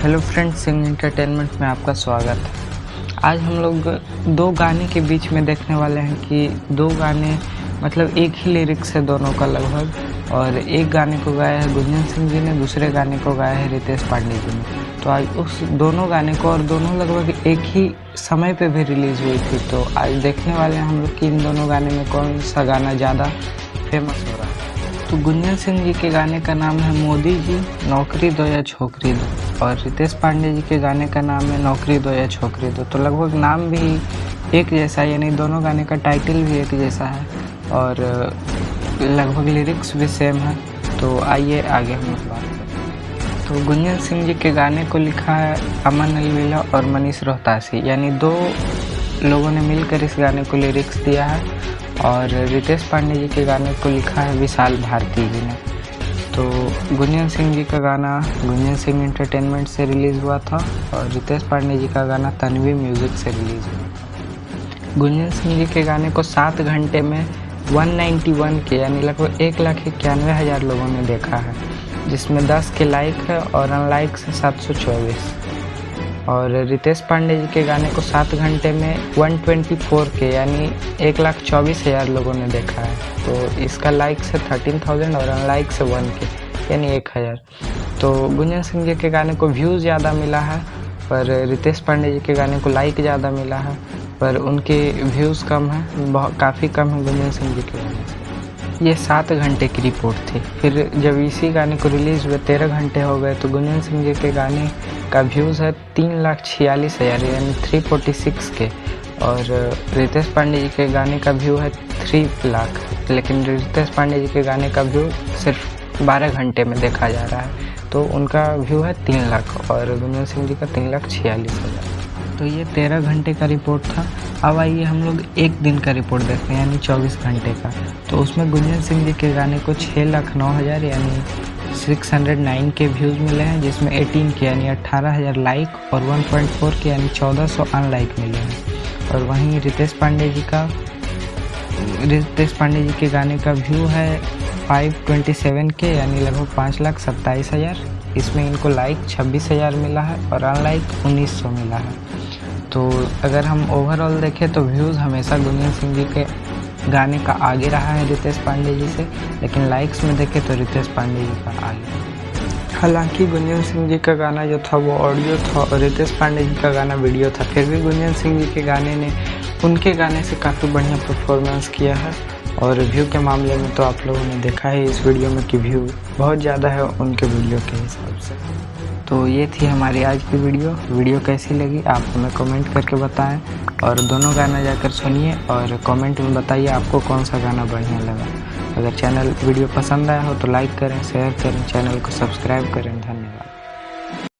Hello friends, सिंग entertainment में आपका स्वागत है। आज हम लोग दो गाने के बीच में देखने वाले हैं कि दो गाने मतलब एक ही लिरिक्स है दोनों का लगभग, और एक गाने को गाया है गुंजन सिंह जी ने, दूसरे गाने को गाया है रितेश पांडे जी ने। तो आज उस दोनों गाने को, और दोनों लगभग एक ही समय पे भी रिलीज़ हुई थी, तो आज देखने वाले हैं हम लोग कि इन दोनों गाने में कौन सा गाना ज़्यादा फेमस हो रहा है। तो गुंजन सिंह जी के गाने का नाम है मोदी जी नौकरी दो या छोकरी दो, और रितेश पांडे जी के गाने का नाम है नौकरी दो या छोकरी दो। तो लगभग नाम भी एक जैसा है, यानी दोनों गाने का टाइटल भी एक जैसा है और लगभग लिरिक्स भी सेम है। तो आइए आगे हम लोग बात करें। तो गुंजन सिंह जी के गाने को लिखा है अमन अलवेला और मनीष रोहतासी, यानी दो लोगों ने मिलकर इस गाने को लिरिक्स दिया है, और रितेश पांडे जी के गाने को लिखा है विशाल भारती जी ने। तो गुंजन सिंह जी का गाना गुंजन सिंह एंटरटेनमेंट से रिलीज़ हुआ था, और रितेश पांडे जी का गाना तन्वी म्यूज़िक से रिलीज़ हुआ था। गुंजन सिंह जी के गाने को 7 घंटे में 191 के, यानी लगभग 1,91,000 लोगों ने देखा है, जिसमें 10 के लाइक है और अनलाइक्स है 724। और रितेश पांडे जी के गाने को 7 घंटे में 124 के, यानी 1,24,000 लोगों ने देखा है। तो इसका लाइक्स है 13,000 और अनलाइक्स है 1 के, यानी 1,000। तो गुंजन सिंह जी के गाने को व्यूज़ ज़्यादा मिला है, पर रितेश पांडे जी के गाने को लाइक ज़्यादा मिला है, पर उनके व्यूज़ कम है, बहुत काफ़ी कम है गुंजन सिंह जी के गाने से। ये 7 घंटे की रिपोर्ट थी। फिर जब इसी गाने को रिलीज़ हुए 13 घंटे हो गए, तो गुंजन सिंह जी के गाने का व्यूज़ है 3,46,000, यानी 346 के, और रितेश पांडे जी के गाने का व्यू है 3 लाख, लेकिन रितेश पांडे जी के गाने का व्यू सिर्फ 12 घंटे में देखा जा रहा है, तो उनका व्यू है 3 लाख और गुंजन सिंह जी का 3,46,000। तो ये 13 घंटे का रिपोर्ट था। अब आइए हम लोग एक दिन का रिपोर्ट देखते हैं, यानी 24 घंटे का। तो उसमें गुंजन सिंह जी के गाने को 6,09,000 यानी 609 के व्यूज़ मिले हैं, जिसमें 18 के यानी 18,000 लाइक और 1.4 के यानी 1,400 अनलाइक मिले हैं। और वहीं रितेश पांडे जी के गाने का व्यू है 527 के, यानी लगभग 5,27,000। इसमें इनको लाइक 26,000 मिला है और अनलाइक 1,900 मिला है। तो अगर हम ओवरऑल देखें तो व्यूज़ हमेशा गुंजन सिंह जी के गाने का आगे रहा है रितेश पांडे जी से, लेकिन लाइक्स में देखें तो रितेश पांडे जी का आगे। हालांकि गुंजन सिंह जी का गाना जो था वो ऑडियो था और रितेश पांडे जी का गाना वीडियो था, फिर भी गुंजन सिंह जी के गाने ने उनके गाने से काफ़ी बढ़िया परफॉर्मेंस किया है। और व्यू के मामले में तो आप लोगों ने देखा है इस वीडियो में कि व्यू बहुत ज़्यादा है उनके वीडियो के हिसाब से। तो ये थी हमारी आज की वीडियो कैसी लगी आप हमें कमेंट करके बताएं, और दोनों गाना जाकर सुनिए और कमेंट में बताइए आपको कौन सा गाना बढ़िया लगा। अगर वीडियो पसंद आया हो तो लाइक करें, शेयर करें, चैनल को सब्सक्राइब करें। धन्यवाद।